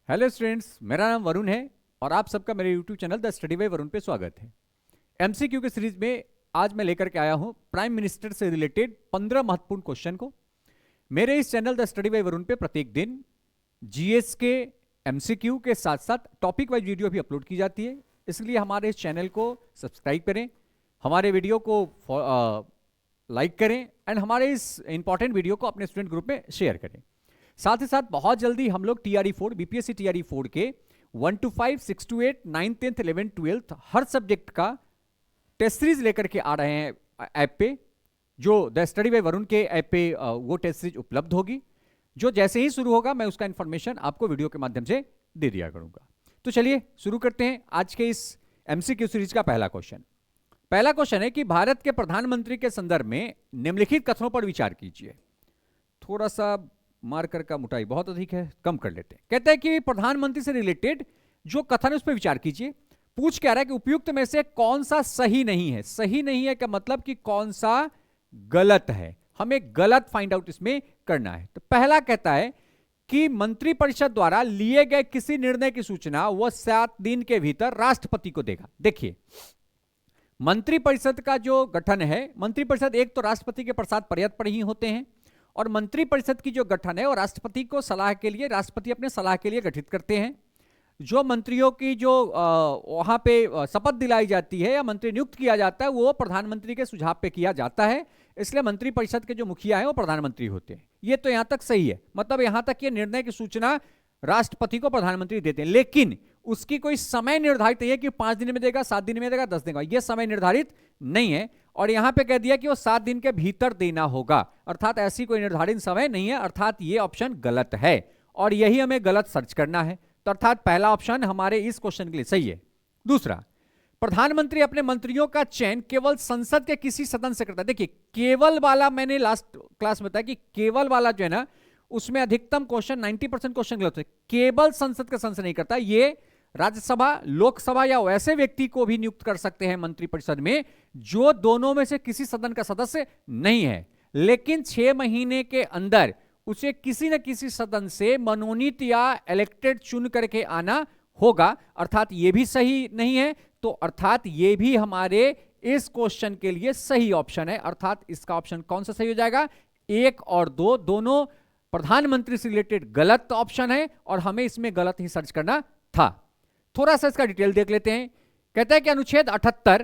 Hello students, मेरा नाम वरुण है और आप सबका मेरे YouTube channel the study bye Varun पे स्वागत है। एमसीक्यू के सीरीज में आज मैं लेकर के आया हूं प्राइम मिनिस्टर से रिलेटेड 15 महत्वपूर्ण क्वेश्चन को। मेरे इस channel the study bye Varun पे प्रत्येक दिन जीएस के एमसीक्यू के साथ साथ टॉपिक वाइज वीडियो भी अपलोड की जाती है, इसलिए हमारे इस चैनल को सब्सक्राइब करें, हमारे वीडियो को लाइक करें एंड हमारे इस इंपॉर्टेंट वीडियो को अपने स्टूडेंट ग्रुप में शेयर करें। साथ ही साथ बहुत जल्दी हम लोग TRE4 बीपीएससी TRE4 के 1 to 5, 6 to 8, 9, 10th, 11th, 12th her subject का टेस्ट सीरीज लेकर के आ रहे हैं ऐप पे, जो द स्टडी बाय वरुण के ऐप पे वो टेस्ट सीरीज उपलब्ध होगी, जो जैसे ही शुरू होगा मैं उसका इंफॉर्मेशन आपको वीडियो के माध्यम से दे दिया करूंगा। तो चलिए शुरू करते हैं आज के इस एमसीक्यू सीरीज का पहला क्वेश्चन। पहला क्वेश्चन है कि भारत के प्रधानमंत्री के संदर्भ में निम्नलिखित कथनों पर विचार कीजिए। थोड़ा सा मार्कर का मोटाई बहुत अधिक है, कम कर लेते हैं। कहते हैं कि प्रधानमंत्री से रिलेटेड जो कथन है उस पर विचार कीजिए। पूछ क्या रहा है कि उपयुक्त में से कौन सा सही नहीं है। सही नहीं है का मतलब कि कौन सा गलत है, हमें गलत फाइंड आउट इसमें करना है। तो पहला कहता है कि मंत्रिपरिषद द्वारा लिए गए किसी निर्णय की सूचना वह 7 दिन के भीतर राष्ट्रपति को देगा। देखिए, मंत्रिपरिषद का जो गठन है, मंत्रिपरिषद एक तो राष्ट्रपति के पश्चात पर्याप्त पर ही होते हैं, और मंत्रिपरिषद की जो गठन है वो राष्ट्रपति को सलाह के लिए, राष्ट्रपति अपने सलाह के लिए गठित करते हैं। जो मंत्रियों की जो वहां पे शपथ दिलाई जाती है या मंत्री नियुक्त किया जाता है वो प्रधानमंत्री के सुझाव पे किया जाता है, इसलिए मंत्रिपरिषद के जो मुखिया है वो प्रधानमंत्री होते हैं। ये तो यहां तक सही है, मतलब यहां तक ये निर्णय की सूचना राष्ट्रपति को प्रधानमंत्री देते हैं, लेकिन उसकी कोई समय निर्धारित नहीं है कि 5 दिन में देगा, 7 दिन में देगा, 10 दिन में, यह समय निर्धारित नहीं है। और यहां पे कह दिया कि वो 7 दिन के भीतर देना होगा, अर्थात ऐसी कोई निर्धारित समय नहीं है, अर्थात ये ऑप्शन गलत है और यही हमें गलत सर्च करना है। तो अर्थात पहला ऑप्शन हमारे इस क्वेश्चन के लिए सही है। दूसरा, प्रधानमंत्री अपने मंत्रियों का चयन केवल संसद के किसी सदन से करता है। देखिए, केवल वाला मैंने लास्ट क्लास में बताया कि केवल वाला जो है ना, उसमें अधिकतम क्वेश्चन 90% क्वेश्चन गलत है। केवल संसद के सदन से नहीं करता, ये राज्यसभा, लोकसभा या वैसे व्यक्ति को भी नियुक्त कर सकते हैं मंत्रिपरिषद में जो दोनों में से किसी सदन का सदस्य नहीं है, लेकिन 6 महीने के अंदर उसे किसी न किसी सदन से मनोनीत या इलेक्टेड चुन करके आना होगा, अर्थात ये भी सही नहीं है। तो अर्थात ये भी हमारे इस क्वेश्चन के लिए सही ऑप्शन है, अर्थात इसका ऑप्शन कौन सा सही हो जाएगा? 1 और 2 दोनों प्रधानमंत्री से रिलेटेड गलत ऑप्शन है और हमें इसमें गलत ही सर्च करना था। थोड़ा सा इसका डिटेल देख लेते हैं। कहता है कि अनुच्छेद 78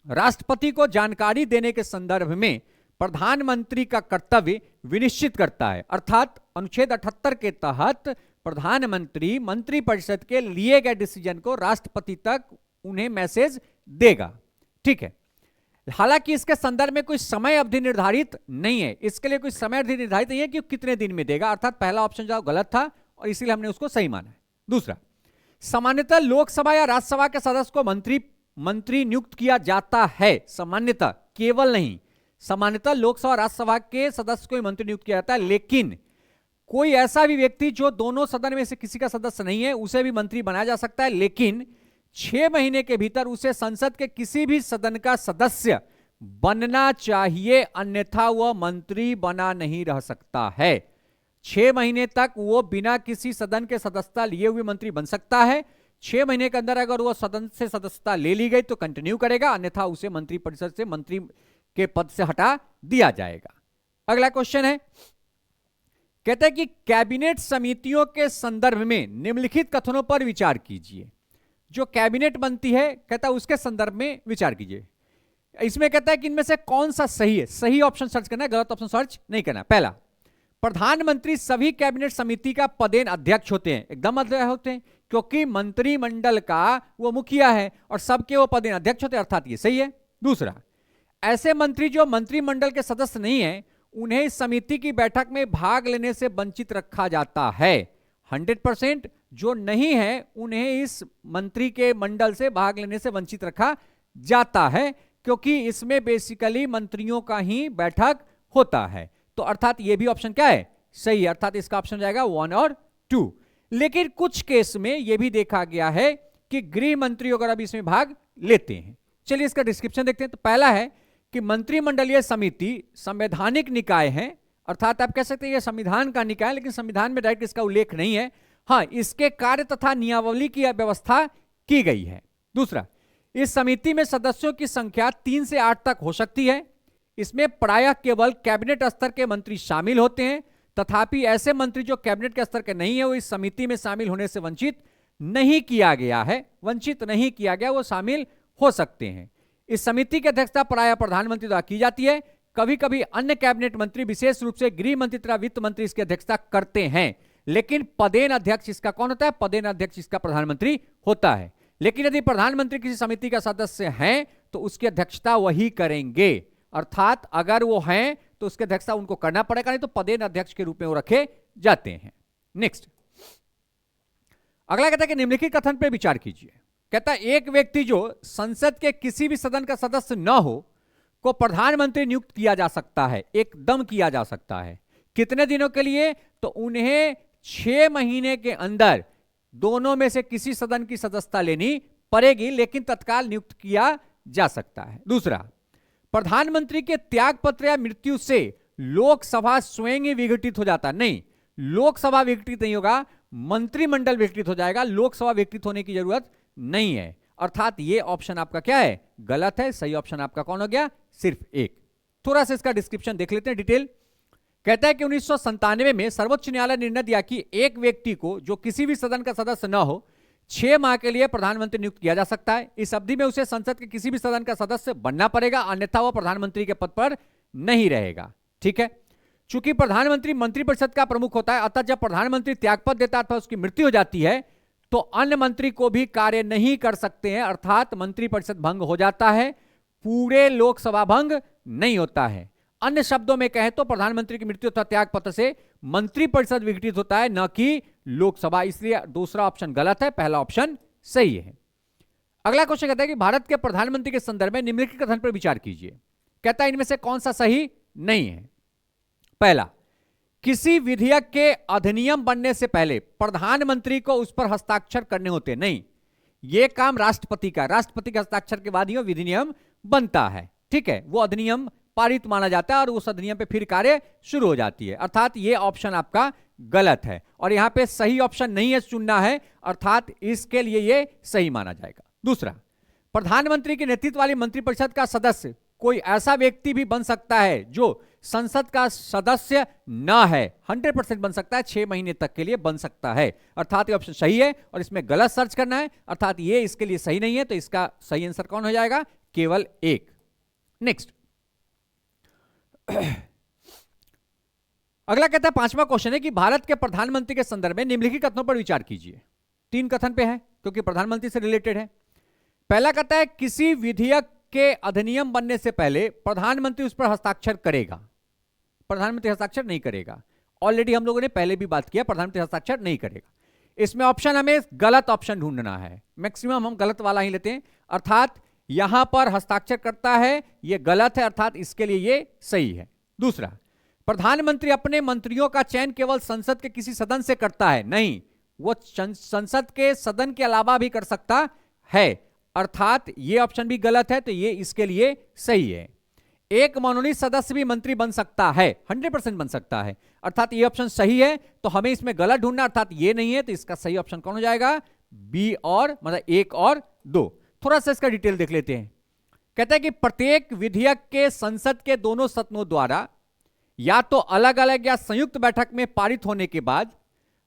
राष्ट्रपति को जानकारी देने के संदर्भ में प्रधानमंत्री का कर्तव्य विनिश्चित करता है, अर्थात अनुच्छेद 78 के तहत प्रधानमंत्री मंत्रिपरिषद के लिए गए डिसीजन को राष्ट्रपति तक उन्हें मैसेज देगा। ठीक है, हालांकि इसके संदर्भ में कोई समय अवधि निर्धारित नहीं है, इसके लिए कोई समय अवधि निर्धारित नहीं है कि कितने दिन में देगा, अर्थात पहला ऑप्शन जो गलत था और इसीलिए हमने उसको सही माना है। दूसरा, सामान्यतः लोकसभा या राज्यसभा के सदस्य को मंत्री नियुक्त किया जाता है। सामान्यतः, केवल नहीं, सामान्यतः लोकसभा और राज्यसभा के सदस्य को मंत्री नियुक्त किया जाता है, लेकिन कोई ऐसा भी व्यक्ति जो दोनों सदन में से किसी का सदस्य नहीं है उसे भी मंत्री बनाया जा सकता है, लेकिन 6 महीने के भीतर उसे संसद के किसी भी सदन का सदस्य बनना चाहिए, अन्यथा वह मंत्री बना नहीं रह सकता है। 6 महीने तक वो बिना किसी सदन के सदस्यता लिए हुए मंत्री बन सकता है। 6 महीने के अंदर अगर वो सदन से सदस्यता ले ली गई तो कंटिन्यू करेगा, अन्यथा उसे मंत्रिपरिषद से मंत्री के पद से हटा दिया जाएगा। अगला क्वेश्चन है, कहता है कि कैबिनेट समितियों के संदर्भ में निम्नलिखित कथनों पर विचार कीजिए। जो कैबिनेट बनती है, कहता है उसके संदर्भ में विचार कीजिए। इसमें कहता है कि इनमें से कौन सा सही है, सही ऑप्शन सर्च करना है, गलत ऑप्शन सर्च नहीं करना। पहला, प्रधानमंत्री सभी कैबिनेट समिति का पदेन अध्यक्ष होते हैं, एकदम अध्यक्ष होते हैं, क्योंकि मंत्रिमंडल का वो मुखिया है और सबके वो पदेन अध्यक्ष होते हैं, अर्थात ये सही है। दूसरा, ऐसे मंत्री जो मंत्रिमंडल के सदस्य नहीं है उन्हें इस समिति की बैठक में भाग लेने से वंचित रखा जाता है। 100% जो नहीं है उन्हें इस मंत्री के मंडल से भाग लेने से वंचित रखा जाता है, क्योंकि इसमें बेसिकली मंत्रियों का ही बैठक होता है। तो अर्थात ये भी ऑप्शन क्या है? सही है, अर्थात इसका ऑप्शन हो जाएगा 1 और 2। लेकिन कुछ केस में यह भी देखा गया है कि गृह मंत्री वगैरह भी इसमें भाग लेते हैं। चलिए इसका डिस्क्रिप्शन देखते हैं। तो पहला है कि मंत्रिमंडलीय समिति संवैधानिक निकाय है, अर्थात आप कह सकते हैं ये संविधान का निकाय, लेकिन संविधान में डायरेक्ट इसका उल्लेख नहीं है। हाँ, इसके कार्य तथा नियमावली की व्यवस्था की गई है। दूसरा, इस समिति में सदस्यों की संख्या 3 से 8 तक हो सकती है। इसमें प्रायः केवल कैबिनेट स्तर के मंत्री शामिल होते हैं, तथापि ऐसे मंत्री जो कैबिनेट के स्तर के नहीं है वो इस समिति में शामिल होने से वंचित नहीं किया गया है, वंचित नहीं किया गया, वो शामिल हो सकते हैं। इस समिति की अध्यक्षता प्रायः प्रधानमंत्री द्वारा की जाती है। कभी कभी अन्य कैबिनेट मंत्री, विशेष रूप से गृह मंत्री तथा वित्त मंत्री इसकी अध्यक्षता करते हैं, लेकिन पदेन अध्यक्ष इसका कौन होता है? पदेन अध्यक्ष इसका प्रधानमंत्री होता है। लेकिन यदि प्रधानमंत्री किसी समिति का सदस्य हैं तो उसकी अध्यक्षता वही करेंगे, अर्थात अगर वो हैं तो उसकी अध्यक्षता उनको करना पड़ेगा, नहीं तो पदेन अध्यक्ष के रूप में वो रखे जाते हैं। नेक्स्ट, अगला कहता है कि निम्नलिखित कथन पर विचार कीजिए। कहता है एक व्यक्ति जो संसद के किसी भी सदन का सदस्य न हो को प्रधानमंत्री नियुक्त किया जा सकता है, एकदम किया जा सकता है। कितने दिनों के लिए? तो उन्हें 6 महीने के अंदर दोनों में से किसी सदन की सदस्यता लेनी पड़ेगी, लेकिन तत्काल नियुक्त किया जा सकता है। दूसरा, प्रधानमंत्री के त्यागपत्र या मृत्यु से लोकसभा स्वयं ही विघटित हो जाता नहीं, लोकसभा विघटित नहीं होगा, मंत्रिमंडल विघटित हो जाएगा, लोकसभा विघटित होने की जरूरत नहीं है। अर्थात ये ऑप्शन आपका क्या है? गलत है। सही ऑप्शन आपका कौन हो गया? सिर्फ एक। थोड़ा सा इसका डिस्क्रिप्शन देख लेते हैं डिटेल। कहता है कि 1997 में सर्वोच्च न्यायालय ने निर्णय दिया कि एक व्यक्ति को जो किसी भी सदन का सदस्य न हो 6 माह के लिए प्रधानमंत्री नियुक्त किया जा सकता है। इस अवधि में उसे संसद के किसी भी सदन का सदस्य बनना पड़ेगा, अन्यथा वह प्रधानमंत्री के पद पर नहीं रहेगा। ठीक है, चूंकि प्रधानमंत्री मंत्रिपरिषद का प्रमुख होता है, अतः जब प्रधानमंत्री त्यागपत्र देता है अथवा उसकी मृत्यु हो जाती है तो अन्य मंत्री को भी कार्य नहीं कर सकते हैं, अर्थात मंत्रिपरिषद भंग हो जाता है, पूरे लोकसभा भंग नहीं होता है। अन्य शब्दों में कहें तो प्रधानमंत्री की मृत्यु तथा त्यागपत्र से मंत्रिपरिषद विघटित होता है, न कि लोकसभा। इसलिए दूसरा ऑप्शन गलत है, पहला ऑप्शन सही है। अगला क्वेश्चन कहता है कि भारत के प्रधानमंत्री के संदर्भ में निम्नलिखित कथन पर विचार कीजिए। कहता है इनमें से कौन सा सही नहीं है? पहला, किसी विधेयक के अधिनियम बनने से पहले प्रधानमंत्री को उस पर हस्ताक्षर करने होते नहीं, यह काम राष्ट्रपति का, राष्ट्रपति के हस्ताक्षर के बाद ही वो विधिनियम बनता है। ठीक है, वो अधिनियम पारित माना जाता है और उस अधिनियम पे फिर कार्य शुरू हो जाती है, अर्थात ये ऑप्शन आपका गलत है और यहां पे सही ऑप्शन नहीं है, चुनना है, अर्थात इसके लिए ये सही माना जाएगा। दूसरा, प्रधानमंत्री के नेतृत्व वाली मंत्रिपरिषद का सदस्य कोई ऐसा व्यक्ति भी बन सकता है जो संसद का सदस्य ना है, 100% बन सकता है, 6 महीने तक के लिए बन सकता है, अर्थात ये ऑप्शन सही है और इसमें गलत सर्च करना है, अर्थात ये इसके लिए सही नहीं है, तो इसका सही आंसर कौन हो जाएगा? केवल एक। नेक्स्ट, अगला कहता है 5वां क्वेश्चन है कि भारत के प्रधानमंत्री के संदर्भ में निम्नलिखित कथनों पर विचार कीजिए। 3 कथन पे है क्योंकि प्रधानमंत्री से रिलेटेड है। पहला कहता है किसी विधेयक के अधिनियम बनने से पहले प्रधानमंत्री उस पर हस्ताक्षर करेगा, प्रधानमंत्री हस्ताक्षर नहीं करेगा। ऑलरेडी हम लोगों ने पहले भी बात किया, प्रधानमंत्री हस्ताक्षर नहीं करेगा। इसमें ऑप्शन हमें गलत ऑप्शन ढूंढना है, मैक्सिमम हम गलत वाला ही लेते हैं, अर्थात यहां पर हस्ताक्षर करता है, यह गलत है, अर्थात इसके लिए यह सही है। दूसरा, प्रधानमंत्री अपने मंत्रियों का चयन केवल संसद के किसी सदन से करता है, नहीं, वो संसद के सदन के अलावा भी कर सकता है, अर्थात यह ऑप्शन भी गलत है, तो यह इसके लिए सही है। एक मनोनीत सदस्य भी मंत्री बन सकता है, 100% बन सकता है, अर्थात यह ऑप्शन सही है, तो हमें इसमें गलत ढूंढना, अर्थात यह नहीं है, तो इसका सही ऑप्शन कौन हो जाएगा? बी और मतलब 1 और 2। थोड़ा सा इसका डिटेल देख लेते हैं। कहता है कि प्रत्येक विधेयक के संसद के दोनों सदनों द्वारा या तो अलग अलग या संयुक्त बैठक में पारित होने के बाद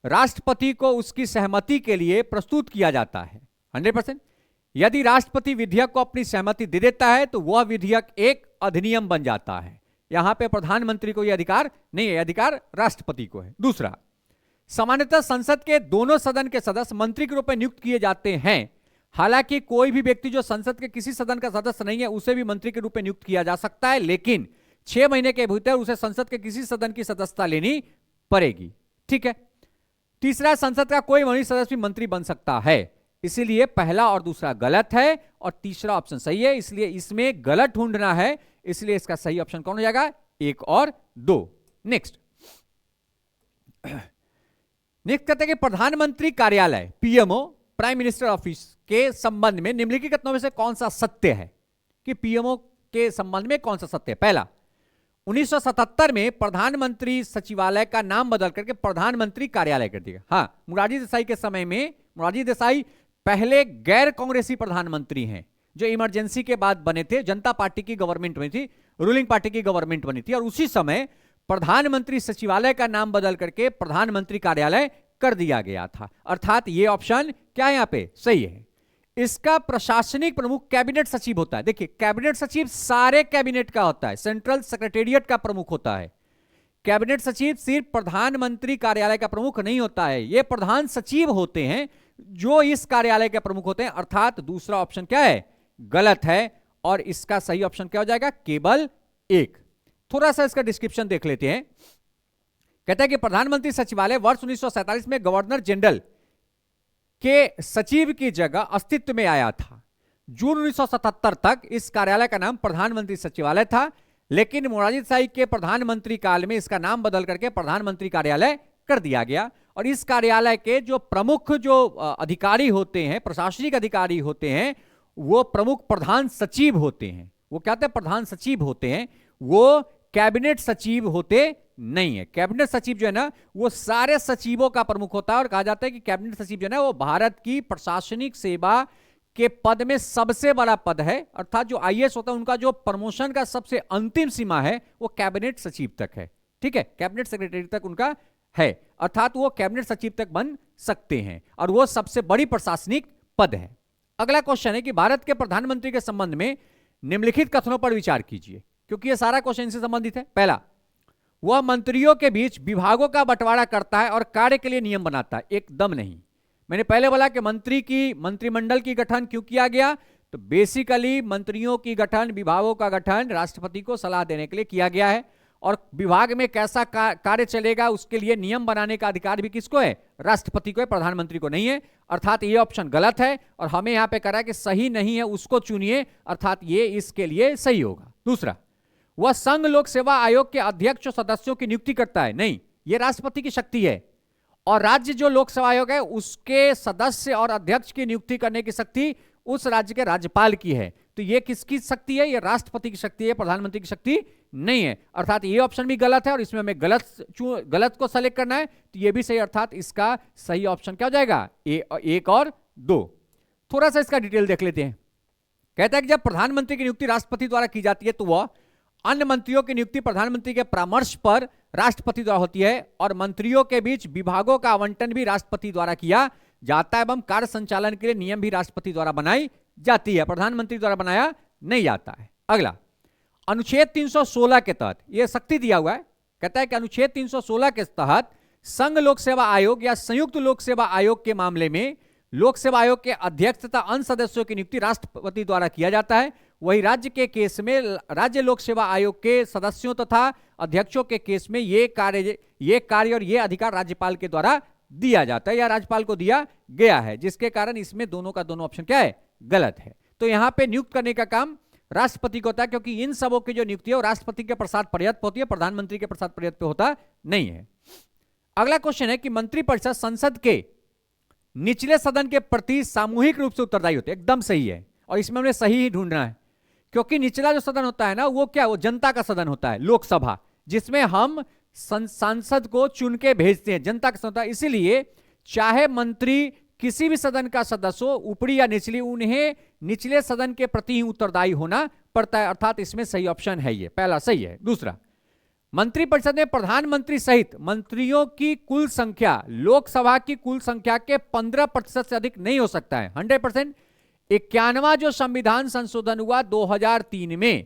राष्ट्रपति को उसकी सहमति के लिए प्रस्तुत किया जाता है, 100%। यदि राष्ट्रपति विधेयक को अपनी सहमति दे देता है तो वह विधेयक एक अधिनियम बन जाता है। यहां पे प्रधानमंत्री को यह अधिकार नहीं है, अधिकार राष्ट्रपति को है। दूसरा, सामान्यतः संसद के दोनों सदन के सदस्य मंत्री के रूप में नियुक्त किए जाते हैं, हालांकि कोई भी व्यक्ति जो संसद के किसी सदन का सदस्य नहीं है उसे भी मंत्री के रूप में नियुक्त किया जा सकता है, लेकिन 6 महीने के भीतर उसे संसद के किसी सदन की सदस्यता लेनी पड़ेगी। ठीक है। तीसरा, संसद का कोई मनोनीत सदस्य भी मंत्री बन सकता है, इसीलिए पहला और दूसरा गलत है और तीसरा ऑप्शन सही है, इसलिए इसमें गलत ढूंढना है, इसलिए इसका सही ऑप्शन कौन हो जाएगा? 1 और 2। नेक्स्ट कहते हैं कि प्रधानमंत्री कार्यालय पीएमओ प्राइम मिनिस्टर ऑफिस के संबंध में निम्नलिखित कथनों में से कौन सा सत्य है? कि पीएमओ के संबंध में कौन सा सत्य है? पहला, 1977 में प्रधानमंत्री सचिवालय का नाम बदल करके प्रधानमंत्री कार्यालय कर दिया। हाँ, मोरारजी देसाई के समय में मोरारजी देसाई पहले गैर कांग्रेसी प्रधानमंत्री हैं जो इमरजेंसी के बाद बने थे। जनता पार्टी की गवर्नमेंट बनी थी, रूलिंग पार्टी की गवर्नमेंट बनी थी, और उसी समय प्रधानमंत्री सचिवालय का नाम बदल करके प्रधानमंत्री कार्यालय कर दिया गया था। अर्थात ये ऑप्शन क्या है यहां पे सही है। इसका प्रशासनिक प्रमुख कैबिनेट सचिव होता है। देखिए, कैबिनेट सचिव सारे कैबिनेट का होता है, सेंट्रल सेक्रेटेरिएट का प्रमुख होता है। कैबिनेट सचिव सिर्फ प्रधानमंत्री कार्यालय का प्रमुख नहीं होता है, ये प्रधान सचिव होते हैं जो इस कार्यालय के प्रमुख होते हैं। अर्थात दूसरा ऑप्शन क्या है, गलत है, और इसका सही ऑप्शन क्या हो जाएगा, केवल एक। थोड़ा सा इसका डिस्क्रिप्शन देख लेते हैं। कहता है कि प्रधानमंत्री सचिवालय वर्ष 1947 में गवर्नर जनरल के सचिव की जगह अस्तित्व में आया था। जून 1977 तक इस कार्यालय का नाम प्रधानमंत्री सचिवालय था, लेकिन मोरारजी देसाई के प्रधानमंत्री काल में इसका नाम बदल करके प्रधानमंत्री कार्यालय कर दिया गया। और इस कार्यालय के जो प्रमुख जो अधिकारी होते हैं, प्रशासनिक अधिकारी होते हैं, वो प्रमुख प्रधान सचिव होते हैं। वो क्या होते हैं, प्रधान सचिव होते हैं, वो कैबिनेट सचिव होते नहीं है। कैबिनेट सचिव जो है ना, वो सारे सचिवों का प्रमुख होता है, और कहा जाता है कि कैबिनेट सचिव जो है ना, वो भारत की प्रशासनिक सेवा के पद में सबसे बड़ा पद है। अर्थात जो आईएएस होता है उनका जो प्रमोशन का सबसे अंतिम सीमा है वो कैबिनेट सचिव तक है। ठीक है, कैबिनेट सेक्रेटरी तक उनका है, अर्थात वो कैबिनेट सचिव तक बन सकते हैं, और वो सबसे बड़ी प्रशासनिक पद है। अगला क्वेश्चन है कि भारत के प्रधानमंत्री के संबंध में निम्नलिखित कथनों पर विचार कीजिए, क्योंकि ये सारा क्वेश्चन इनसे संबंधित है। पहला, वह मंत्रियों के बीच विभागों का बंटवारा करता है और कार्य के लिए नियम बनाता है। एकदम नहीं। मैंने पहले बोला कि मंत्रिमंडल की गठन क्यों किया गया, तो बेसिकली मंत्रियों की गठन, विभागों का गठन राष्ट्रपति को सलाह देने के लिए किया गया है, और विभाग में कैसा कार्य चलेगा उसके लिए नियम बनाने का अधिकार भी किसको है, राष्ट्रपति को है, प्रधानमंत्री को नहीं है। अर्थात ये ऑप्शन गलत है, और हमें यहां पे करा कि सही नहीं है उसको चुनिए, अर्थात ये इसके लिए सही होगा। दूसरा, वह संघ लोक सेवा आयोग के अध्यक्ष और सदस्यों की नियुक्ति करता है। नहीं, यह राष्ट्रपति की शक्ति है, और राज्य जो लोक सेवा आयोग है उसके सदस्य और अध्यक्ष की नियुक्ति करने की शक्ति उस राज्य के राज्यपाल की है। तो यह किसकी शक्ति है, यह राष्ट्रपति की शक्ति है, प्रधानमंत्री की शक्ति नहीं है। अर्थात ये ऑप्शन भी गलत है, और इसमें हमें गलत को सेलेक्ट करना है, तो यह भी सही। अर्थात इसका सही ऑप्शन क्या हो जाएगा, एक और दो। थोड़ा सा इसका डिटेल देख लेते हैं। कहता है कि जब प्रधानमंत्री की नियुक्ति राष्ट्रपति द्वारा की जाती है तो वह अन्य मंत्रियों की नियुक्ति प्रधानमंत्री के परामर्श पर राष्ट्रपति द्वारा होती है, और मंत्रियों के बीच विभागों का आवंटन भी राष्ट्रपति द्वारा किया जाता है, एवं कार्य संचालन के लिए नियम भी राष्ट्रपति द्वारा बनाई जाती है, प्रधानमंत्री द्वारा बनाया नहीं जाता है। अगला, अनुच्छेद 316 के तहत यह सख्ती दिया हुआ है। कहता है कि अनुच्छेद 316 के तहत संघ लोक सेवा आयोग या संयुक्त लोक सेवा आयोग के मामले में लोक सेवा आयोग के अध्यक्ष तथा अन्य सदस्यों की नियुक्ति राष्ट्रपति द्वारा किया जाता है। वही राज्य के केस में राज्य लोक सेवा आयोग के सदस्यों तथा अध्यक्षों के केस में ये कार्य और ये अधिकार राज्यपाल के द्वारा दिया जाता है, या राज्यपाल को दिया गया है, जिसके कारण इसमें दोनों का दोनों ऑप्शन क्या है, गलत है। तो यहां पे नियुक्त करने का काम राष्ट्रपति को होता है, क्योंकि इन सबों की जो नियुक्ति है वो राष्ट्रपति के प्रसाद पर्याप्त होती है, प्रधानमंत्री के प्रसाद पर्याप्त पे होता नहीं है। अगला क्वेश्चन है कि मंत्रिपरिषद संसद के निचले सदन के प्रति सामूहिक रूप से उत्तरदायी होते हैं। एकदम सही है, और इसमें हमें सही ही ढूंढना है, क्योंकि निचला जो सदन होता है ना, वो क्या, वो जनता का सदन होता है, लोकसभा, जिसमें हम सांसद को चुन के भेजते हैं, जनता का सदन होता है। इसीलिए चाहे मंत्री किसी भी सदन का सदस्य हो, ऊपरी या निचली, उन्हें निचले सदन के प्रति ही उत्तरदायी होना पड़ता है। अर्थात इसमें सही ऑप्शन है, ये पहला सही है। दूसरा, मंत्रिपरिषद में प्रधानमंत्री सहित मंत्रियों की कुल संख्या लोकसभा की कुल संख्या के 15% से अधिक नहीं हो सकता है, 100%। 91वां जो संविधान संशोधन हुआ 2003 में,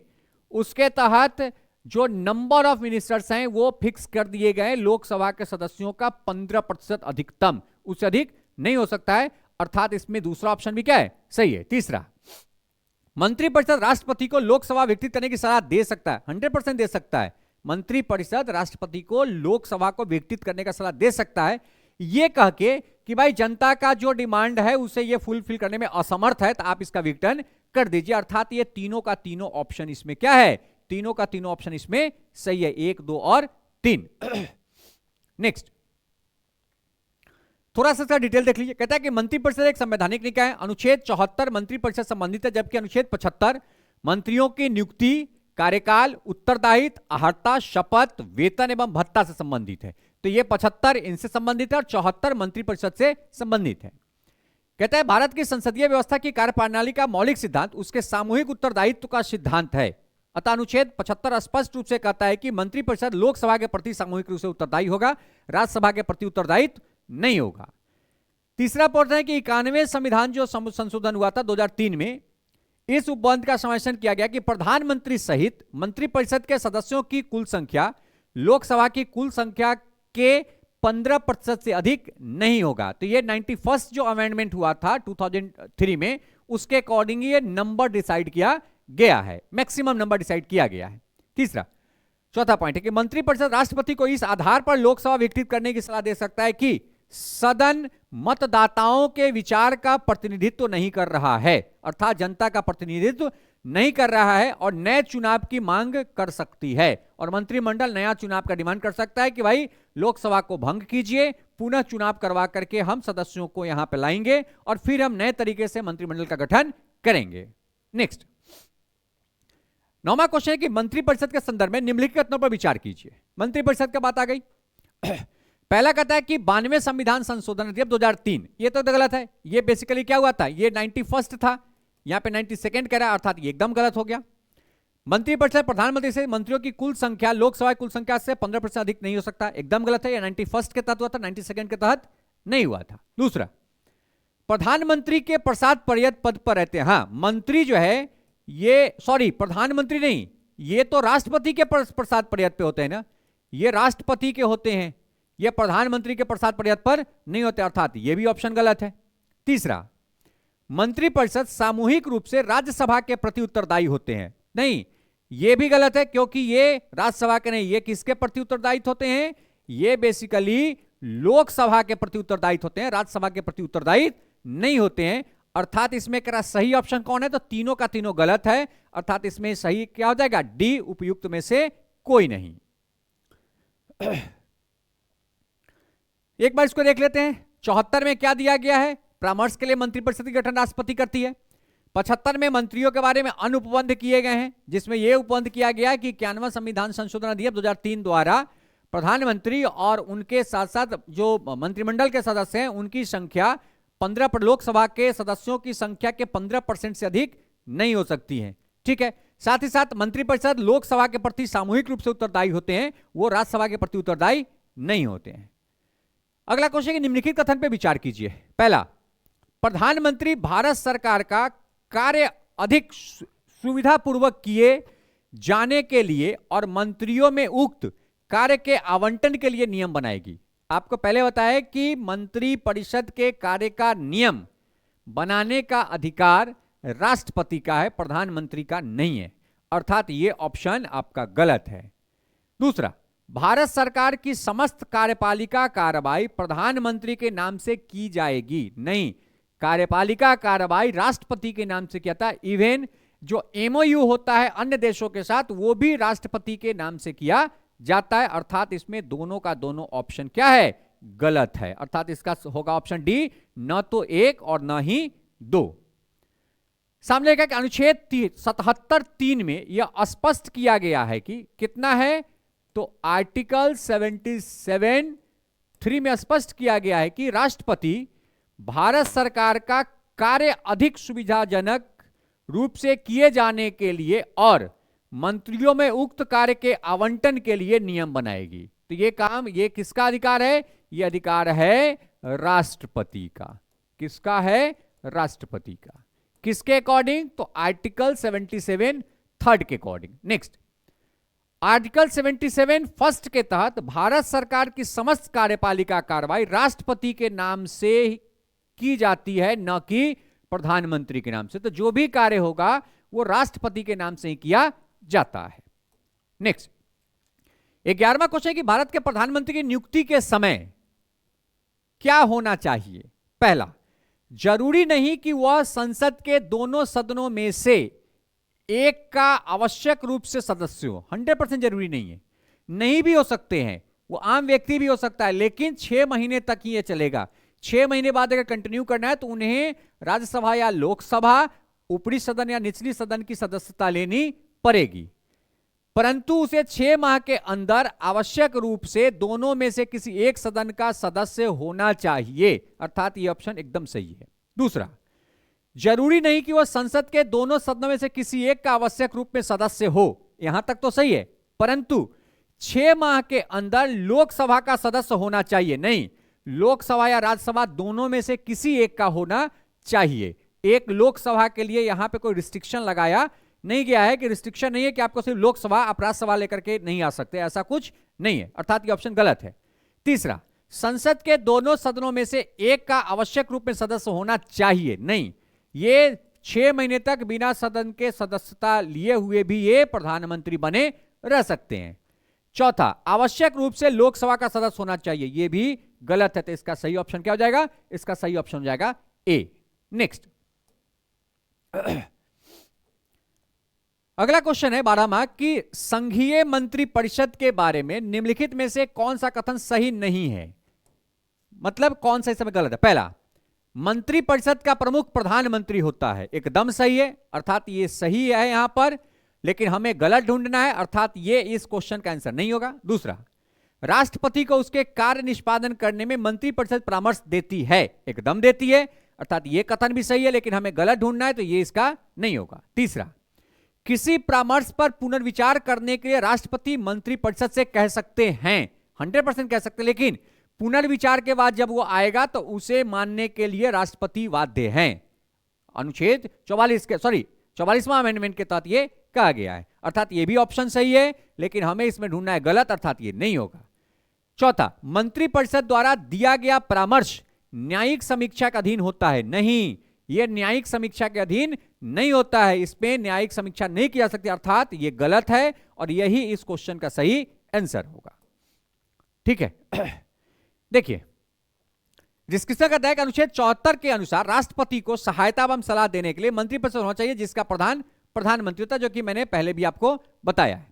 उसके तहत जो नंबर ऑफ मिनिस्टर्स हैं वो फिक्स कर दिए गए, लोकसभा के सदस्यों का 15% अधिकतम, उससे अधिक नहीं हो सकता है। अर्थात इसमें दूसरा ऑप्शन भी क्या है, सही है। तीसरा, मंत्रिपरिषद राष्ट्रपति को लोकसभा विकसित करने की सलाह दे सकता है, 100% दे सकता है। मंत्रिपरिषद राष्ट्रपति को लोकसभा को विकसित करने का सलाह दे सकता है, यह कह के कि भाई जनता का जो डिमांड है उसे ये फुलफिल करने में असमर्थ है, तो आप इसका विघटन कर दीजिए। अर्थात ये तीनों का तीनों ऑप्शन इसमें क्या है, तीनों का तीनों ऑप्शन इसमें सही है, 1, 2 और 3। नेक्स्ट, थोड़ा सा इसका डिटेल देख लीजिए। कहता है कि मंत्रिपरिषद एक संवैधानिक निकाय है। अनुच्छेद 74 मंत्रिपरिषद संबंधित है, जबकि अनुच्छेद 75 मंत्रियों की नियुक्ति कार्यकाल, उत्तरदायित्व, अहर्ता, शपथ, वेतन एवं भत्ता से संबंधित है। तो ये 75 इनसे संबंधित है और 74 मंत्रिपरिषद से संबंधित है। कहता है भारत की संसदीय व्यवस्था की कार्यप्रणाली का मौलिक सिद्धांत उसके सामूहिक उत्तरदायित्व का सिद्धांत है। अतः अनुच्छेद 75 स्पष्ट रूप से कहता है कि मंत्रिपरिषद लोकसभा के प्रति सामूहिक रूप से उत्तरदायी होगा, राज्यसभा के प्रति उत्तरदायित्व नहीं होगा। तीसरा पॉइंट है कि 91वें संविधान जो संशोधन हुआ था 2003 में, इस उपबंध का समावेशन किया गया कि प्रधानमंत्री सहित मंत्रिपरिषद के सदस्यों की कुल संख्या लोकसभा की कुल संख्या के 15% से अधिक नहीं होगा। तो ये 91st जो अमेंडमेंट हुआ था 2003 में, उसके अकॉर्डिंग ये नंबर डिसाइड किया गया है, मैक्सिमम नंबर डिसाइड किया गया है। चौथा पॉइंट है कि मंत्रिपरिषद राष्ट्रपति को इस आधार पर लोकसभा विघटित करने की सलाह दे सकता है कि सदन मतदाताओं के विचार का प्रतिनिधित्व नहीं कर रहा है, अर्थात जनता का प्रतिनिधित्व नहीं कर रहा है और नए चुनाव की मांग कर सकती है। और मंत्रिमंडल नया चुनाव का डिमांड कर सकता है कि भाई लोकसभा को भंग कीजिए, पुनः चुनाव करवा करके हम सदस्यों को यहां पे लाएंगे और फिर हम नए तरीके से मंत्रिमंडल का गठन करेंगे। नेक्स्ट 9वां क्वेश्चन है कि मंत्रिपरिषद के संदर्भ में निम्नलिखित कथनों पर विचार कीजिए। मंत्रिपरिषद की बात आ गई। पहला कहता है कि 92वें संविधान संशोधन अधिनियम 2003, ये तो गलत है। ये बेसिकली क्या हुआ था, ये 91st था, यहां पे 92nd कह रहा है, अर्थात ये एकदम गलत हो गया। मंत्रिपरिषद प्रधानमंत्री से मंत्रियों की कुल संख्या लोकसभा की कुल संख्या से 15% अधिक नहीं हो सकता, एकदम गलत है। ये 91st के तहत हुआ था, 92nd के तहत नहीं हुआ था। दूसरा, प्रधानमंत्री के प्रसाद पर्यत पद पर रहते हैं। हाँ, मंत्री जो है ये, सॉरी प्रधानमंत्री नहीं, ये तो राष्ट्रपति के प्रसाद पर्यत पे होते हैं ना, ये राष्ट्रपति के होते हैं, ये प्रधानमंत्री के प्रसाद पर्यत पर नहीं होते, अर्थात ये भी ऑप्शन गलत है। तीसरा, मंत्रिपरिषद सामूहिक रूप से राज्यसभा के प्रति उत्तरदायी होते हैं, नहीं, ये भी गलत है, क्योंकि ये राज्यसभा के नहीं, ये किसके प्रति उत्तरदायित्व होते हैं, ये बेसिकली लोकसभा के प्रति उत्तरदायित्व होते हैं, राज्यसभा के प्रति उत्तरदायित्व नहीं होते हैं। अर्थात इसमें करा सही ऑप्शन कौन है, तो तीनों का तीनों गलत है, अर्थात इसमें सही क्या हो जाएगा, डी, उपयुक्त में से कोई नहीं। एक बार इसको देख लेते हैं। 74 में क्या दिया गया है, परामर्श के लिए मंत्रिपरिषद की गठन राष्ट्रपति करती है। 75 में मंत्रियों के बारे में अनुपबंध किए गए हैं, जिसमें यह उपबंध किया गया है कि 91वां संविधान संशोधन अधिनियम 2003 द्वारा प्रधानमंत्री और उनके साथ साथ जो मंत्रिमंडल के सदस्य हैं उनकी संख्या 15 पर लोकसभा के सदस्यों की संख्या के 15% से अधिक नहीं हो सकती है। ठीक है, साथ ही साथ मंत्रिपरिषद लोकसभा के प्रति सामूहिक रूप से उत्तरदायी होते हैं, वो राज्यसभा के प्रति उत्तरदायी नहीं होते हैं। अगला क्वेश्चन है, निम्नलिखित कथन पे विचार कीजिए। पहला, प्रधानमंत्री भारत सरकार का कार्य अधिक सुविधापूर्वक किए जाने के लिए और मंत्रियों में उक्त कार्य के आवंटन के लिए नियम बनाएगी। आपको पहले बताया कि मंत्री परिषद के कार्य का नियम बनाने का अधिकार राष्ट्रपति का है, प्रधानमंत्री का नहीं है, अर्थात यह ऑप्शन आपका गलत है। दूसरा, भारत सरकार की समस्त कार्यपालिका कार्रवाई प्रधानमंत्री के नाम से की जाएगी, नहीं, कार्यपालिका कार्रवाई राष्ट्रपति के नाम से किया था। इवन जो एमओयू होता है अन्य देशों के साथ, वो भी राष्ट्रपति के नाम से किया जाता है, अर्थात इसमें दोनों का दोनों ऑप्शन क्या है, गलत है, अर्थात इसका होगा ऑप्शन डी, न तो 1 और न ही 2। सामने का अनुच्छेद 77(3) में यह स्पष्ट किया गया है कि कितना है, तो आर्टिकल 77(3) में स्पष्ट किया गया है कि राष्ट्रपति भारत सरकार का कार्य अधिक सुविधाजनक रूप से किए जाने के लिए और मंत्रियों में उक्त कार्य के आवंटन के लिए नियम बनाएगी। तो ये काम, ये किसका अधिकार है, ये अधिकार है राष्ट्रपति का। किसका है, राष्ट्रपति का। किसके अकॉर्डिंग, तो आर्टिकल 77 थर्ड के अकॉर्डिंग। नेक्स्ट, आर्टिकल 77 फर्स्ट के तहत भारत सरकार की समस्त कार्यपालिका कार्रवाई राष्ट्रपति के नाम से की जाती है, न कि प्रधानमंत्री के नाम से। तो जो भी कार्य होगा वो राष्ट्रपति के नाम से ही किया जाता है। नेक्स्ट, 11वां क्वेश्चन है कि भारत के प्रधानमंत्री की नियुक्ति के समय क्या होना चाहिए। पहला, जरूरी नहीं कि वह संसद के दोनों सदनों में से एक का आवश्यक रूप से सदस्य हो, 100% जरूरी नहीं है, नहीं भी हो सकते हैं, वो आम व्यक्ति भी हो सकता है, लेकिन 6 महीने तक ही ये चलेगा। 6 महीने बाद अगर कंटिन्यू करना है तो उन्हें राज्यसभा या लोकसभा, ऊपरी सदन या निचली सदन की सदस्यता लेनी पड़ेगी। परंतु उसे 6 माह के अंदर आवश्यक रूप से दोनों में से किसी एक सदन का सदस्य होना चाहिए, अर्थात ये ऑप्शन एकदम सही है। दूसरा, जरूरी नहीं कि वह संसद के दोनों सदनों में से किसी एक का आवश्यक रूप में सदस्य हो, यहां तक तो सही है, परंतु 6 माह के अंदर लोकसभा का सदस्य होना चाहिए, नहीं, लोकसभा या राज्यसभा दोनों में से किसी एक का होना चाहिए। एक लोकसभा के लिए यहां पे कोई रिस्ट्रिक्शन लगाया नहीं गया है कि रिस्ट्रिक्शन नहीं है कि आपको सिर्फ लोकसभा आप राज्यसभा लेकर के नहीं आ सकते, ऐसा कुछ नहीं है, अर्थात ये ऑप्शन गलत है। तीसरा, संसद के दोनों सदनों में से एक का आवश्यक रूप में सदस्य होना चाहिए, नहीं, ये 6 महीने तक बिना सदन के सदस्यता लिए हुए भी ये प्रधानमंत्री बने रह सकते हैं। चौथा, आवश्यक रूप से लोकसभा का सदस्य होना चाहिए, ये भी गलत है, तो इसका सही ऑप्शन क्या हो जाएगा? इसका सही ऑप्शन हो जाएगा ए। नेक्स्ट, अगला क्वेश्चन है 12वां कि संघीय मंत्रिपरिषद के बारे में निम्नलिखित में से कौन सा कथन सही नहीं है, मतलब कौन सा इसमें गलत है। पहला, मंत्रिपरिषद का प्रमुख प्रधानमंत्री होता है, एकदम सही है, अर्थात ये सही है यहां पर, लेकिन हमें गलत ढूंढना है, अर्थात ये इस क्वेश्चन का आंसर नहीं होगा। दूसरा, राष्ट्रपति को उसके कार्य निष्पादन करने में मंत्रिपरिषद परामर्श देती है, एकदम देती है, अर्थात ये कथन भी सही है, लेकिन हमें गलत ढूंढना है, तो ये इसका नहीं होगा। तीसरा, किसी परामर्श पर पुनर्विचार करने के लिए राष्ट्रपति मंत्रिपरिषद से कह सकते हैं, 100% कह सकते हैं, लेकिन पुनर्विचार के बाद जब वो आएगा तो उसे मानने के लिए राष्ट्रपति बाध्य हैं। अनुच्छेद 44वां अमेंडमेंट के तहत ये कहा गया है, अर्थात ये भी ऑप्शन सही है, लेकिन हमें इसमें ढूंढना है गलत, अर्थात ये नहीं होगा। चौथा, मंत्रिपरिषद द्वारा दिया गया परामर्श न्यायिक समीक्षा के अधीन होता है, नहीं, यह न्यायिक समीक्षा के अधीन नहीं होता है, इसमें न्यायिक समीक्षा नहीं की जा सकती, अर्थात यह गलत है और यही इस क्वेश्चन का सही आंसर होगा। ठीक है, देखिए डिस्कशन करता है कि अनुच्छेद 74 के अनुसार राष्ट्रपति को सहायता एवं सलाह देने के लिए मंत्रिपरिषद होना चाहिए, जिसका प्रधानमंत्री होता है, जो कि मैंने पहले भी आपको बताया है।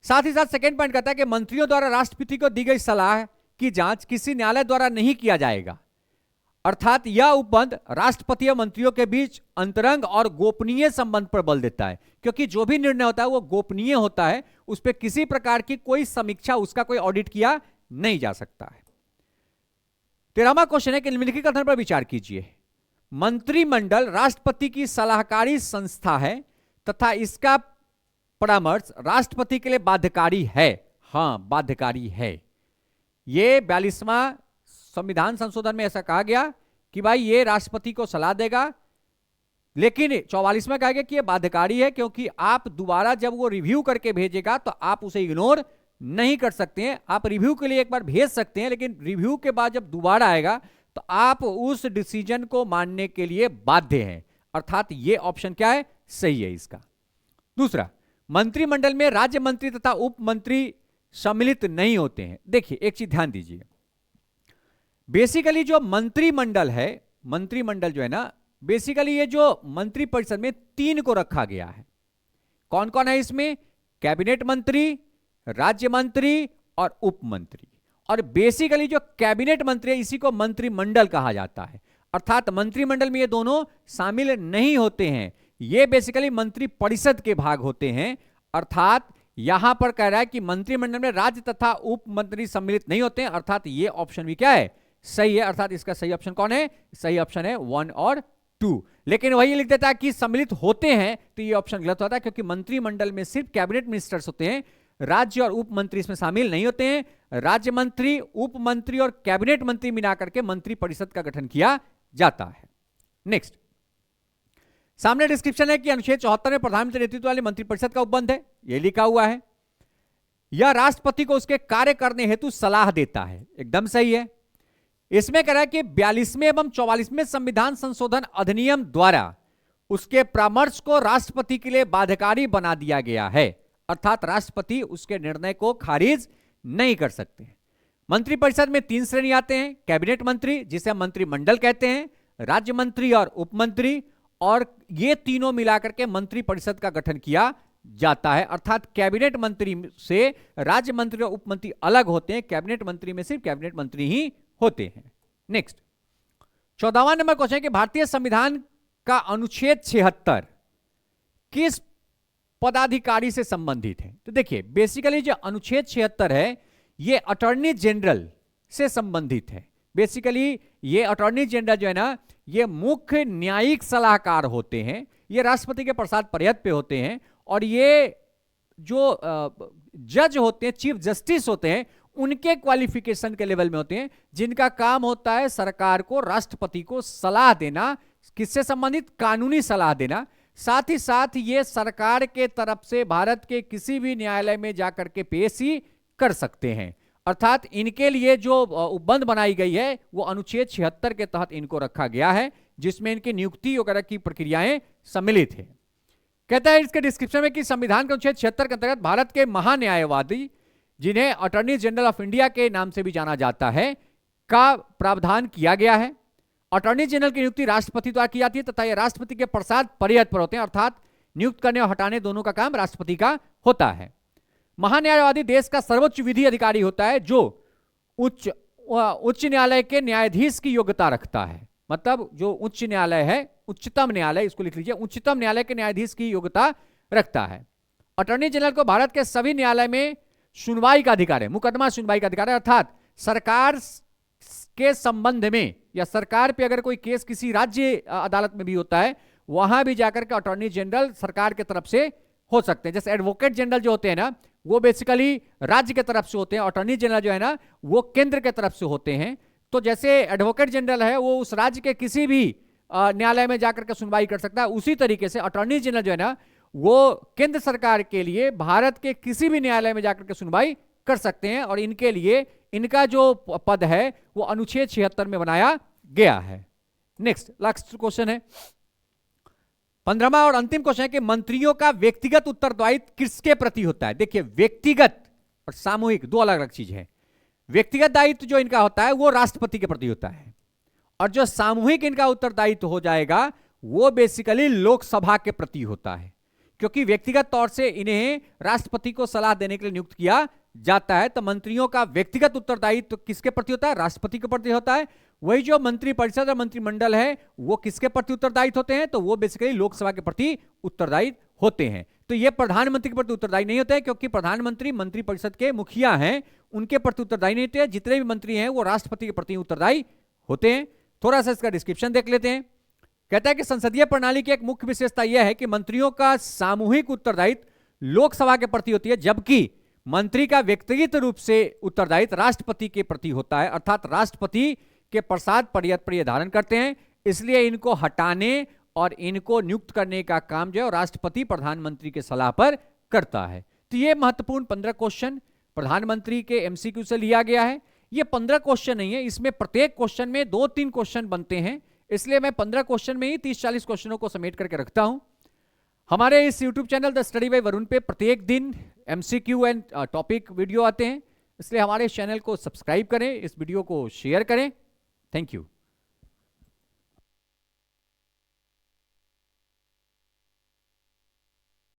साथ ही साथ सेकंड पॉइंट कहता है कि मंत्रियों द्वारा राष्ट्रपति को दी गई सलाह की जांच किसी न्यायालय द्वारा नहीं किया जाएगा, अर्थात यह उपबंध राष्ट्रपति और मंत्रियों के बीच अंतरंग और गोपनीय संबंध पर बल देता है, क्योंकि जो भी निर्णय होता है वो गोपनीय होता है, उस पर किसी प्रकार की कोई समीक्षा, उसका कोई ऑडिट किया नहीं जा सकता है। 13वां क्वेश्चन है कि निम्नलिखित कथन पर विचार कीजिए, मंत्रिमंडल राष्ट्रपति की सलाहकारी संस्था है तथा इसका परामर्श राष्ट्रपति के लिए बाध्यकारी है। हां, बाध्यकारी है, यह 42वां संविधान संशोधन में ऐसा कहा गया कि भाई ये राष्ट्रपति को सलाह देगा, लेकिन 44 में कहा गया कि ये बाध्यकारी है, क्योंकि आप दोबारा जब वो रिव्यू करके भेजेगा तो आप उसे इग्नोर नहीं कर सकते हैं। आप रिव्यू के लिए एक बार भेज सकते हैं, लेकिन रिव्यू के बाद जब दोबारा आएगा तो आप उस डिसीजन को मानने के लिए बाध्य हैं, अर्थात ये ऑप्शन क्या है? सही है इसका। दूसरा, मंत्रिमंडल में राज्य मंत्री तथा उप मंत्री सम्मिलित नहीं होते हैं। देखिए एक चीज ध्यान दीजिए, बेसिकली जो मंत्रिमंडल है, मंत्रिमंडल जो है ना, बेसिकली ये जो मंत्रिपरिषद में 3 को रखा गया है। कौन कौन है इसमें? कैबिनेट मंत्री, राज्य मंत्री और उप मंत्री। और बेसिकली जो कैबिनेट मंत्री है इसी को मंत्रिमंडल कहा जाता है, अर्थात मंत्रिमंडल में ये दोनों शामिल नहीं होते हैं, ये बेसिकली मंत्रिपरिषद के भाग होते हैं। अर्थात यहां पर कह रहा है कि मंत्रिमंडल में राज्य तथा उप मंत्री सम्मिलित नहीं होते हैं, अर्थात ये ऑप्शन भी क्या है? सही है, अर्थात इसका सही ऑप्शन कौन है? सही ऑप्शन है 1 और 2। लेकिन वही लिख देता है कि सम्मिलित होते हैं, तो ये ऑप्शन गलत होता है, क्योंकि मंत्रिमंडल में सिर्फ कैबिनेट मिनिस्टर्स होते हैं, राज्य और उप मंत्री इसमें शामिल नहीं होते हैं। राज्य मंत्री, उप मंत्री और कैबिनेट मंत्री मिला करके मंत्रिपरिषद का गठन किया जाता है। नेक्स्ट, सामने डिस्क्रिप्शन है कि अनुच्छेद 74 में प्रधानमंत्री नेतृत्व वाली मंत्रिपरिषद का उपबंध है, यह लिखा हुआ है। यह राष्ट्रपति को उसके कार्य करने हेतु सलाह देता है, एकदम सही है। इसमें कह रहा है कि 42वें एवं 44वें संविधान संशोधन अधिनियम द्वारा उसके परामर्श को राष्ट्रपति के लिए बाध्यकारी बना दिया गया है, अर्थात राष्ट्रपति उसके निर्णय को खारिज नहीं कर सकते। मंत्रिपरिषद में 3 श्रेणी आते हैं, कैबिनेट मंत्री जिसे हम मंत्रिमंडल कहते हैं, राज्य मंत्री और उप मंत्री, और ये तीनों मिलाकर के मंत्रिपरिषद का गठन किया जाता है। अर्थात कैबिनेट मंत्री से राज्य मंत्री और उप मंत्री अलग होते हैं, कैबिनेट मंत्री में सिर्फ कैबिनेट मंत्री ही होते हैं। नेक्स्ट, 14वां नंबर क्वेश्चन है कि भारतीय संविधान का अनुच्छेद 76 किस पदाधिकारी से संबंधित है। तो देखिए बेसिकली जो अनुच्छेद 76 है ये अटॉर्नी जनरल से संबंधित है। बेसिकली ये अटॉर्नी जनरल जो है ना, ये मुख्य न्यायिक सलाहकार होते हैं, ये राष्ट्रपति के प्रसाद पर्यत पे होते हैं, और ये जो जज होते हैं, चीफ जस्टिस होते हैं, उनके क्वालिफिकेशन के लेवल में होते हैं, जिनका काम होता है सरकार को, राष्ट्रपति को सलाह देना, किससे संबंधित, कानूनी सलाह देना। साथ ही साथ ये सरकार के तरफ से भारत के किसी भी न्यायालय में जाकर के पेशी कर सकते हैं। अर्थात इनके लिए जो उपबंध बनाई गई है वो अनुच्छेद 76 के तहत इनको रखा गया है, जिसमें इनकी नियुक्ति वगैरह की प्रक्रियाएं सम्मिलित है। कहता है इसके डिस्क्रिप्शन में कि संविधान के अनुच्छेद 76 के अंतर्गत भारत के महान्यायवादी, जिन्हें अटॉर्नी जनरल ऑफ इंडिया के नाम से भी जाना जाता है, का प्रावधान किया गया है। अटॉर्नी जनरल की नियुक्ति राष्ट्रपति द्वारा की जाती है तथा यह राष्ट्रपति के प्रसाद पर्यत पर होते हैं, अर्थात नियुक्त करने और हटाने दोनों का काम राष्ट्रपति का होता है। महान्यायवादी देश का सर्वोच्च विधि अधिकारी होता है, जो उच्च न्यायालय के न्यायाधीश की योग्यता रखता है। मतलब जो उच्च न्यायालय है, उच्चतम न्यायालय, इसको लिख लीजिए, उच्चतम न्यायालय के न्यायाधीश की योग्यता रखता है। अटॉर्नी जनरल को भारत के सभी न्यायालय में सुनवाई का अधिकार है, मुकदमा सुनवाई का अधिकार है, अर्थात सरकार के संबंध में या सरकार पे अगर कोई केस किसी राज्य अदालत में भी होता है, वहां भी जाकर के अटॉर्नी जनरल सरकार के तरफ से हो सकते हैं। जैसे एडवोकेट जनरल जो होते हैं ना, वो बेसिकली राज्य के तरफ से होते हैं, अटॉर्नी जनरल जो है ना वो केंद्र के तरफ से होते हैं। तो जैसे एडवोकेट जनरल है वो उस राज्य के किसी भी न्यायालय में जाकर के सुनवाई कर सकता है, उसी तरीके से अटॉर्नी जनरल जो है ना वो केंद्र सरकार के लिए भारत के किसी भी न्यायालय में जाकर के सुनवाई कर सकते हैं, और इनके लिए इनका जो पद है वो अनुच्छेद 76 में बनाया गया है। नेक्स्ट लास्ट क्वेश्चन है 15वां और अंतिम क्वेश्चन है कि मंत्रियों का व्यक्तिगत उत्तरदायित्व किसके प्रति होता है। देखिए व्यक्तिगत और सामूहिक दो अलग अलग चीज है। व्यक्तिगत दायित्व जो इनका होता है वो राष्ट्रपति के प्रति होता है, और जो सामूहिक इनका उत्तरदायित्व हो जाएगा वो बेसिकली लोकसभा के प्रति होता है, क्योंकि व्यक्तिगत तौर से इन्हें राष्ट्रपति को सलाह देने के लिए नियुक्त किया जाता है। तो मंत्रियों का व्यक्तिगत उत्तरदायित्व किसके प्रति होता है, राष्ट्रपति के प्रति होता है। वही जो मंत्रिपरिषद और मंत्रिमंडल है वो किसके प्रति उत्तरदायित्व होते हैं, तो वो बेसिकली लोकसभा के प्रति उत्तरदायित्व होते हैं। तो ये प्रधानमंत्री के प्रति उत्तरदायी नहीं होते हैं, क्योंकि प्रधानमंत्री मंत्रिपरिषद के मुखिया हैं, उनके प्रति उत्तरदायी नहीं होते हैं। जितने भी मंत्री हैं वो राष्ट्रपति के प्रति उत्तरदायी होते हैं। थोड़ा सा इसका डिस्क्रिप्शन देख लेते हैं। कहता है कि संसदीय प्रणाली की एक मुख्य विशेषता यह है कि मंत्रियों का सामूहिक उत्तरदायित्व लोकसभा के प्रति होती है, जबकि मंत्री का व्यक्तिगत रूप से उत्तरदायित्व राष्ट्रपति के प्रति होता है, अर्थात राष्ट्रपति के प्रसाद पर्यत पर यह धारण करते हैं। इसलिए इनको हटाने और इनको नियुक्त करने का काम जो है राष्ट्रपति प्रधानमंत्री के सलाह पर करता है। तो ये महत्वपूर्ण 15 क्वेश्चन प्रधानमंत्री के एमसीक्यू से लिया गया है। ये 15 क्वेश्चन नहीं है, इसमें प्रत्येक क्वेश्चन में 2-3 क्वेश्चन बनते हैं, इसलिए मैं 15 क्वेश्चन में ही 30-40 क्वेश्चनों को समेट करके रखता हूं। हमारे इस YouTube channel the study bye Varun पे प्रत्येक दिन एमसीक्यू एंड टॉपिक वीडियो आते हैं, इसलिए हमारे इस चैनल को सब्सक्राइब करें, इस वीडियो को शेयर करें। Thank you.